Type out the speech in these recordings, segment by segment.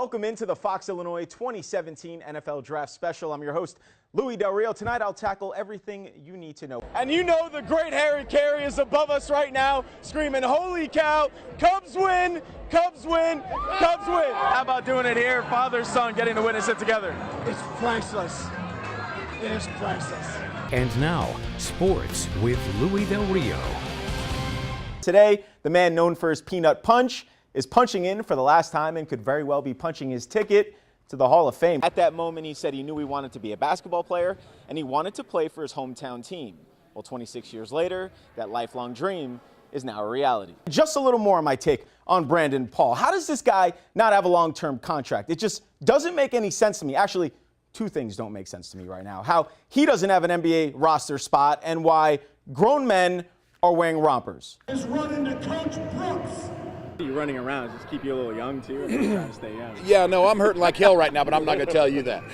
Welcome into the Fox Illinois 2017 NFL Draft Special. I'm your host, Louie Del Rio. Tonight, I'll tackle everything you need to know. And you know the great Harry Carey is above us right now, screaming, "Holy cow, Cubs win, Cubs win, Cubs win." How about doing it here? Father, son, getting to witness it together. It's priceless. It is priceless. And now, sports with Louie Del Rio. Today, the man known for his peanut punch is punching in for the last time and could very well be punching his ticket to the Hall of Fame. At that moment, he said he knew he wanted to be a basketball player and he wanted to play for his hometown team. Well, 26 years later, that lifelong dream is now a reality. Just a little more on my take on Brandon Paul. How does this guy not have a long-term contract? It just doesn't make any sense to me. Actually, two things don't make sense to me right now. How he doesn't have an NBA roster spot and why grown men are wearing rompers. Is running to Coach Brooks. You running around just keep you a little young too, and trying to stay young. Yeah, no, I'm hurting like hell right now, but I'm not going to tell you that.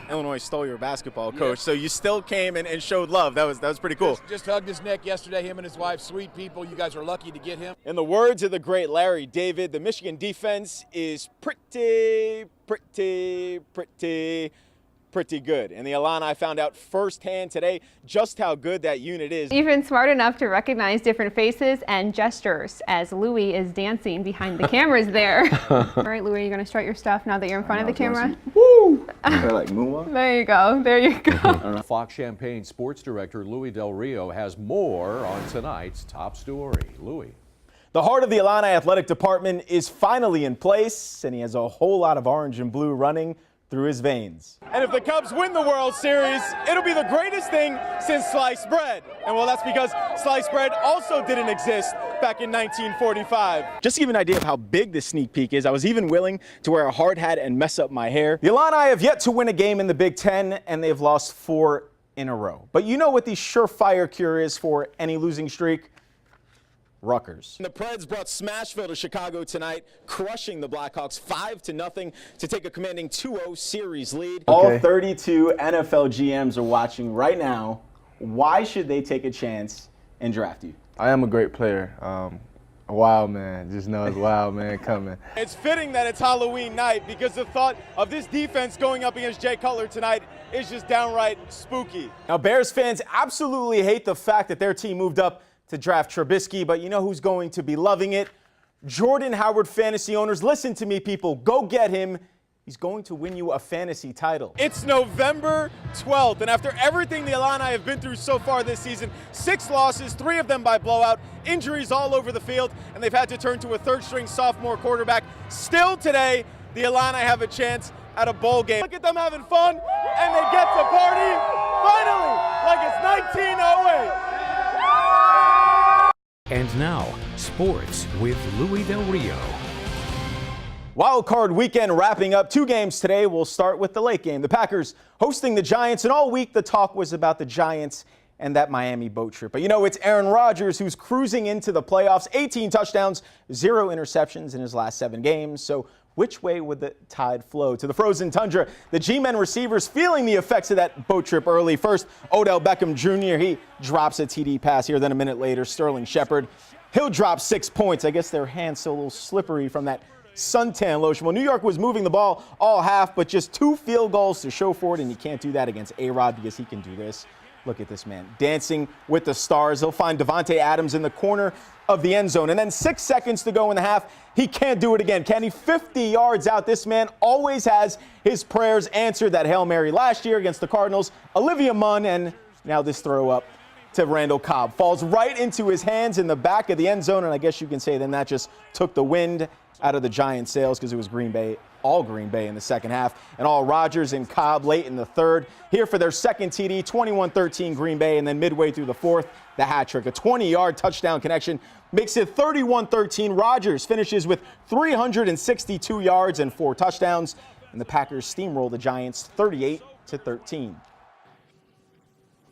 Illinois stole your basketball coach, so you still came and showed love. That was pretty cool. Just hugged his neck yesterday, him and his wife, sweet people. You guys are lucky to get him. In the words of the great Larry David, the Michigan defense is pretty good. And the Illini found out firsthand today just how good that unit is. Even smart enough to recognize different faces and gestures as Louie is dancing behind the cameras there. All right, Louie, you're going to start your stuff now that you're in front of the camera? Woo! Like moonwalk? There you go. There you go. Fox Champaign sports director Louie Del Rio has more on tonight's top story. Louie. The heart of the Illini athletic department is finally in place, and he has a whole lot of orange and blue running through his veins. And if the Cubs win the World Series, it'll be the greatest thing since sliced bread. And well, that's because sliced bread also didn't exist back in 1945. Just to give you an idea of how big this sneak peek is, I was even willing to wear a hard hat and mess up my hair. The Illini have yet to win a game in the Big Ten, and they've lost 4 in a row. But you know what the surefire cure is for any losing streak? Rutgers. The Preds brought Smashville to Chicago tonight, crushing the Blackhawks 5-0 to take a commanding 2-0 series lead. All 32 NFL GMs are watching right now. Why should they take a chance and draft you? I am a great player. A wild man. Just know it's wild man coming. It's fitting that it's Halloween night because the thought of this defense going up against Jay Cutler tonight is just downright spooky. Now, Bears fans absolutely hate the fact that their team moved up to draft Trubisky, but you know who's going to be loving it? Jordan Howard fantasy owners. Listen to me, people. Go get him. He's going to win you a fantasy title. It's November 12th, and after everything the Illini have been through so far this season, 6 losses, 3 of them by blowout, injuries all over the field, and they've had to turn to a third-string sophomore quarterback. Still today, the Illini have a chance at a bowl game. Look at them having fun, and they get to party, finally, like it's 1908. And now, sports with Louie Del Rio. Wild card weekend wrapping up. 2 games today. We'll start with the late game. The Packers hosting the Giants, and all week the talk was about the Giants and that Miami boat trip. But you know, it's Aaron Rodgers who's cruising into the playoffs. 18 touchdowns, 0 interceptions in his last 7 games. So which way would the tide flow? To the frozen tundra, the G-men receivers feeling the effects of that boat trip early. First, Odell Beckham Jr., he drops a TD pass here. Then a minute later, Sterling Shepard, he'll drop 6 points. I guess their hands still a little slippery from that suntan lotion. Well, New York was moving the ball all half, but just 2 field goals to show for it, and you can't do that against A-Rod because he can do this. Look at this man dancing with the stars. He'll find Devontae Adams in the corner of the end zone. And then 6 seconds to go in the half. He can't do it again. Can he? 50 yards out. This man always has his prayers answered. That Hail Mary last year against the Cardinals. Olivia Munn, and now this throw up to Randall Cobb. Falls right into his hands in the back of the end zone. And I guess you can say then that just took the wind out of the Giants' sails because it was Green Bay, all Green Bay in the second half, and all Rodgers and Cobb late in the third. Here for their second TD, 21-13 Green Bay, and then midway through the fourth, the hat trick. A 20-yard touchdown connection makes it 31-13. Rodgers finishes with 362 yards and 4 touchdowns, and the Packers steamroll the Giants 38-13.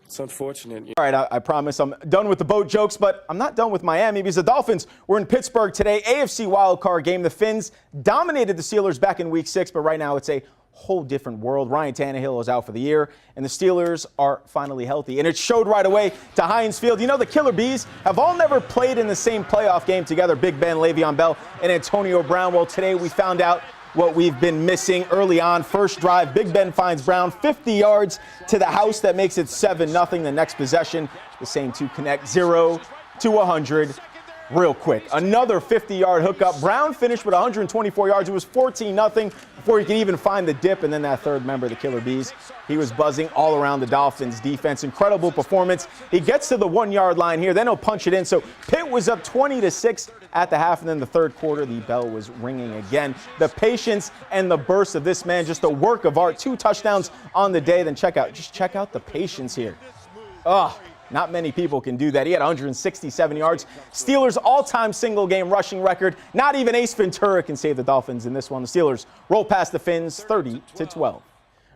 It's unfortunate. All right, I promise I'm done with the boat jokes, but I'm not done with Miami because the Dolphins were in Pittsburgh today. AFC wildcard game. The Finns dominated the Steelers back in Week 6, but right now it's a whole different world. Ryan Tannehill is out for the year, and the Steelers are finally healthy. And it showed right away to Heinz Field. You know, the Killer Bees have all never played in the same playoff game together. Big Ben, Le'Veon Bell, and Antonio Brown. Well, today we found out what we've been missing early on. First drive, Big Ben finds Brown 50 yards to the house. That makes it 7-0. The next possession, the same two connect, 0 to 100 real quick. Another 50-yard hookup. Brown finished with 124 yards. It was 14-0 before he could even find the dip. And then that third member, the Killer Bees, he was buzzing all around the Dolphins defense. Incredible performance. He gets to the 1-yard line here. Then he'll punch it in. So Pitt was up 20-6 at the half. And then the third quarter, the bell was ringing again. The patience and the burst of this man, just a work of art. 2 touchdowns on the day. Then check out the patience here. Not many people can do that. He had 167 yards. Steelers' all-time single-game rushing record. Not even Ace Ventura can save the Dolphins in this one. The Steelers roll past the Finns 30-12.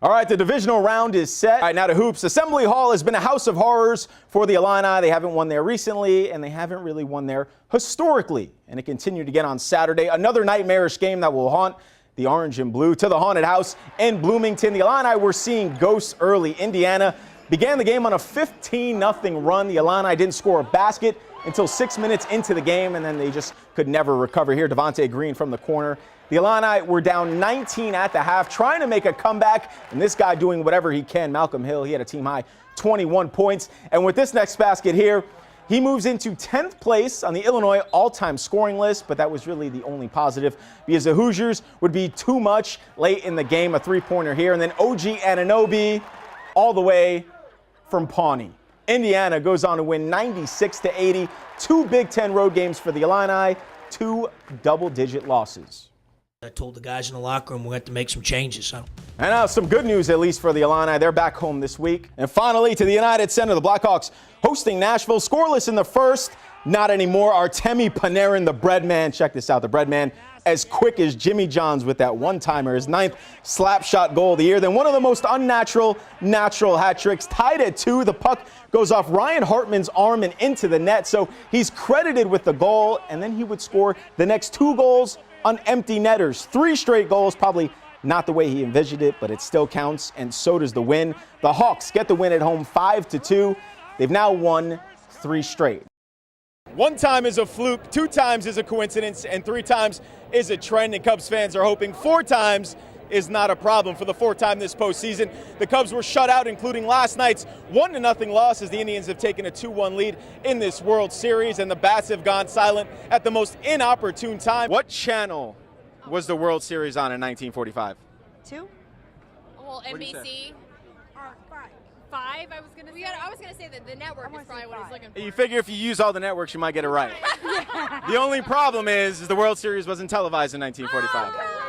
All right, the divisional round is set. All right, now to hoops. Assembly Hall has been a house of horrors for the Illini. They haven't won there recently, and they haven't really won there historically. And it continued again on Saturday. Another nightmarish game that will haunt the orange and blue. To the haunted house in Bloomington. The Illini were seeing ghosts early. Indiana began the game on a 15-0 run. The Illini didn't score a basket until 6 minutes into the game, and then they just could never recover here. Devontae Green from the corner. The Illini were down 19 at the half, trying to make a comeback, and this guy doing whatever he can. Malcolm Hill, he had a team-high 21 points. And with this next basket here, he moves into 10th place on the Illinois all-time scoring list, but that was really the only positive because the Hoosiers would be too much late in the game. A three-pointer here, and then OG Anunoby all the way from Pawnee. Indiana goes on to win 96-80. 2 Big Ten road games for the Illini, 2 double-digit losses. I told the guys in the locker room we had to make some changes. And now some good news, at least for the Illini. They're back home this week. And finally, to the United Center, the Blackhawks hosting Nashville. Scoreless in the first. Not anymore. Artemi Panarin, the bread man. Check this out. The bread man, as quick as Jimmy John's with that one-timer, his 9th slap shot goal of the year. Then one of the most unnatural, natural hat tricks, tied at 2. The puck goes off Ryan Hartman's arm and into the net. So he's credited with the goal, and then he would score the next 2 goals on empty netters. 3 straight goals, probably not the way he envisioned it, but it still counts, and so does the win. The Hawks get the win at home 5-2. They've now won 3 straight. 1 time is a fluke, 2 times is a coincidence, and 3 times is a trend, and Cubs fans are hoping 4 times is not a problem for the 4th time this postseason. The Cubs were shut out, including last night's 1-0 loss as the Indians have taken a 2-1 lead in this World Series, and the Bats have gone silent at the most inopportune time. What channel was the World Series on in 1945? 2? Well, NBC. 5, I was gonna say that the network is probably what he's looking for. You figure if you use all the networks, you might get it right. The only problem is the World Series wasn't televised in 1945.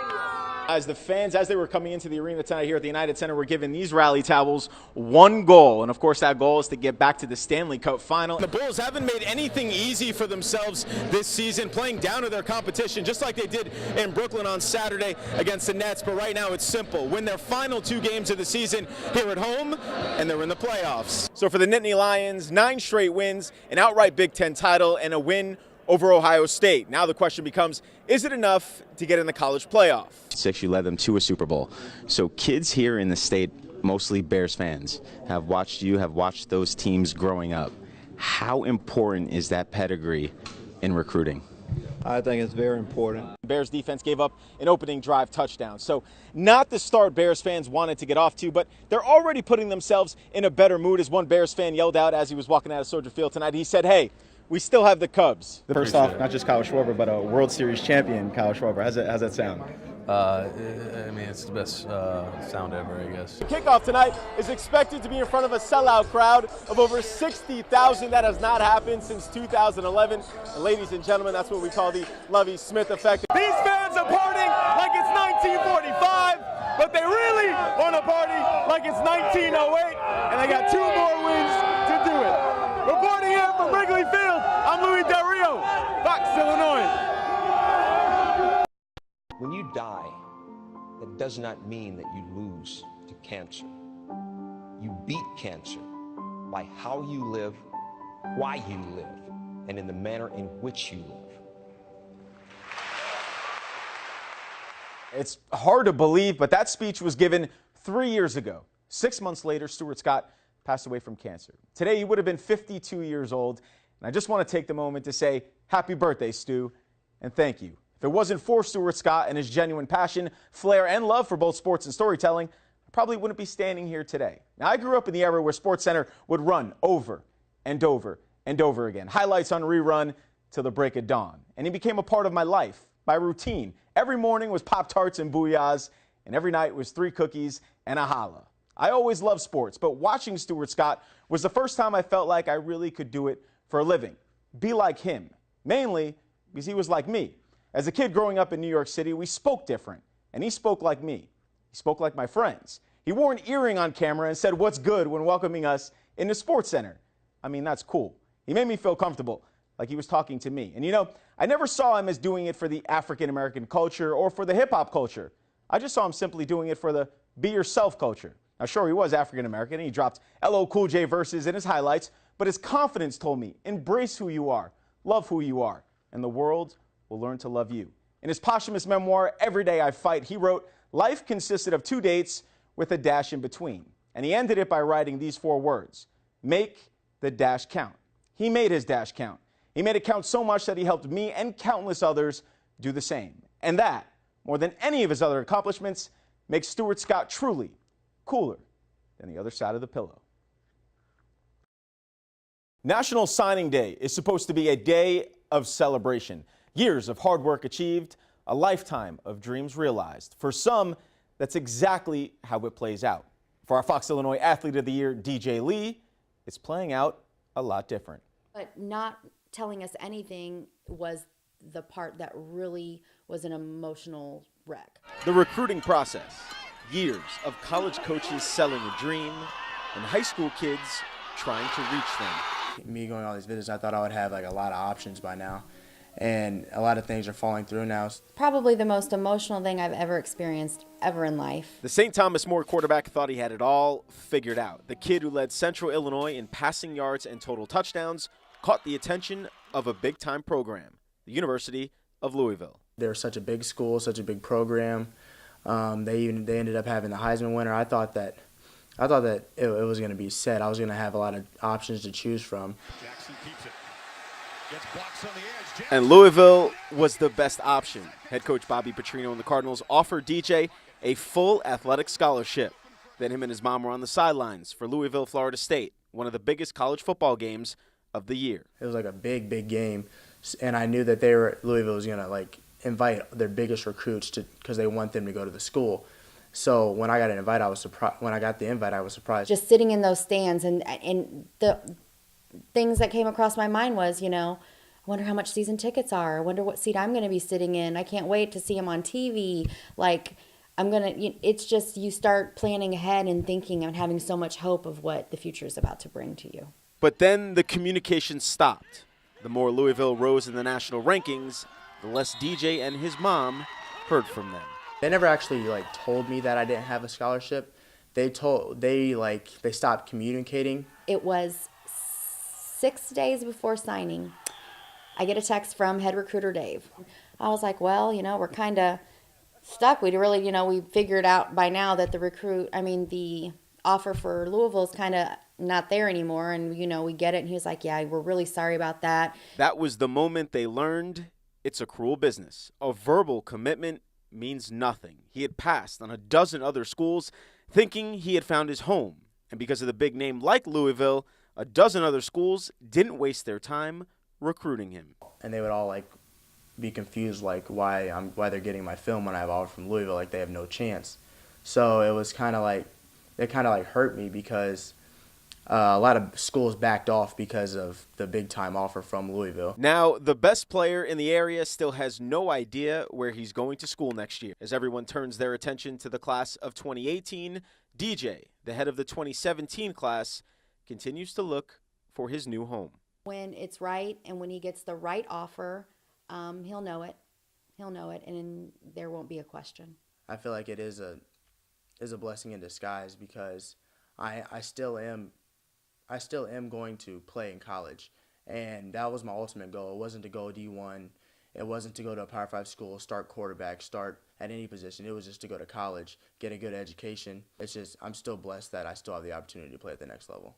As the fans, as they were coming into the arena tonight here at the United Center, were given these rally towels 1 goal. And, of course, that goal is to get back to the Stanley Cup final. The Bulls haven't made anything easy for themselves this season, playing down to their competition, just like they did in Brooklyn on Saturday against the Nets. But right now it's simple. Win their final 2 games of the season here at home, and they're in the playoffs. So for the Nittany Lions, 9 straight wins, an outright Big Ten title, and a win over Ohio State. Now the question becomes, is it enough to get in the college playoff? 6, you led them to a Super Bowl. So kids here in the state, mostly Bears fans, have watched those teams growing up. How important is that pedigree in recruiting? I think it's very important. Bears defense gave up an opening drive touchdown. So not the start Bears fans wanted to get off to, but they're already putting themselves in a better mood, as one Bears fan yelled out as he was walking out of Soldier Field tonight. He said, hey, we still have the Cubs. First off, not just Kyle Schwarber, but a World Series champion, Kyle Schwarber. How's that sound? I mean, it's the best sound ever, I guess. The kickoff tonight is expected to be in front of a sellout crowd of over 60,000. That has not happened since 2011. And ladies and gentlemen, that's what we call the Lovie Smith effect. These fans are partying like it's 1945, but they really want to party like it's 1908, and they got 2 more wins to do it. Reporting here from Wrigley Field, I'm Louie Del Rio, Fox, Illinois. When you die, that does not mean that you lose to cancer. You beat cancer by how you live, why you live, and in the manner in which you live. It's hard to believe, but that speech was given 3 years ago. 6 months later, Stuart Scott passed away from cancer. Today, he would have been 52 years old. And I just want to take the moment to say happy birthday, Stu, and thank you If it wasn't for Stuart Scott and his genuine passion, flair, and love for both sports and storytelling, I probably wouldn't be standing here today. Now, I grew up in the era where SportsCenter would run over and over and over again. Highlights on rerun till the break of dawn. And he became a part of my life, my routine. Every morning was Pop-Tarts and Booyahs, and every night was 3 cookies and a holla. I always loved sports, but watching Stuart Scott was the first time I felt like I really could do it for a living. Be like him. Mainly because he was like me. As a kid growing up in New York City, we spoke different, and he spoke like me. He spoke like my friends. He wore an earring on camera and said, "What's good?" when welcoming us into SportsCenter. I mean, that's cool. He made me feel comfortable, like he was talking to me. And you know, I never saw him as doing it for the African-American culture or for the hip-hop culture. I just saw him simply doing it for the be yourself culture. Now, sure, he was African-American, and he dropped LL Cool J verses in his highlights, but his confidence told me, embrace who you are, love who you are, and the world will learn to love you. In his posthumous memoir, Every Day I Fight, he wrote, life consisted of 2 dates with a dash in between. And he ended it by writing these 4 words, make the dash count. He made his dash count. He made it count so much that he helped me and countless others do the same. And that, more than any of his other accomplishments, makes Stuart Scott truly cooler than the other side of the pillow. National Signing Day is supposed to be a day of celebration. Years of hard work achieved, a lifetime of dreams realized. For some, that's exactly how it plays out. For our Fox Illinois Athlete of the Year, DJ Lee, it's playing out a lot different. But not telling us anything was the part that really was an emotional wreck. The recruiting process, years of college coaches selling a dream, and high school kids trying to reach them. Me going on all these visits, I thought I would have like a lot of options by now. And a lot of things are falling through now. Probably the most emotional thing I've ever experienced ever in life. The St. Thomas More quarterback thought he had it all figured out. The kid who led Central Illinois in passing yards and total touchdowns caught the attention of a big-time program, the University of Louisville. They're such a big school, such a big program. They ended up having the Heisman winner. I thought that it was going to be set. I was going to have a lot of options to choose from. Jackson keeps it. Gets blocks on the edge. And Louisville was the best option. Head coach Bobby Petrino and the Cardinals offered DJ a full athletic scholarship. Then him and his mom were on the sidelines for Louisville, Florida State, one of the biggest college football games of the year. It was like a big, big game, and I knew that Louisville was going to like invite their biggest recruits because they want them to go to the school. So when I got an invite, I was surprised. When I got the invite, I was surprised. Just sitting in those stands, and the things that came across my mind was, you know, I wonder how much season tickets are. I wonder what seat I'm going to be sitting in. I can't wait to see them on TV. Like, it's just you start planning ahead and thinking and having so much hope of what the future is about to bring to you. But then the communication stopped. The more Louisville rose in the national rankings, the less DJ and his mom heard from them. They never actually told me that I didn't have a scholarship. They stopped communicating. It was 6 days before signing. I get a text from head recruiter Dave. I was like, well, you know, we're kind of stuck. We really, you know, we figured out by now that the offer for Louisville is kind of not there anymore, and, you know, we get it. And he was like, yeah, we're really sorry about that. That was the moment they learned it's a cruel business. A verbal commitment means nothing. He had passed on a dozen other schools thinking he had found his home. And because of the big name like Louisville, a dozen other schools didn't waste their time recruiting him. And they would all be confused why they're getting my film when I have offer from Louisville, they have no chance. So it was kind of hurt me because a lot of schools backed off because of the big time offer from Louisville. Now, the best player in the area still has no idea where he's going to school next year. As everyone turns their attention to the class of 2018, DJ, the head of the 2017 class, continues to look for his new home. When it's right and when he gets the right offer, he'll know it. He'll know it, and there won't be a question. I feel like it is a blessing in disguise because I still am going to play in college, and that was my ultimate goal. It wasn't to go D1. It wasn't to go to a Power 5 school, start quarterback, start at any position. It was just to go to college, get a good education. It's just I'm still blessed that I still have the opportunity to play at the next level.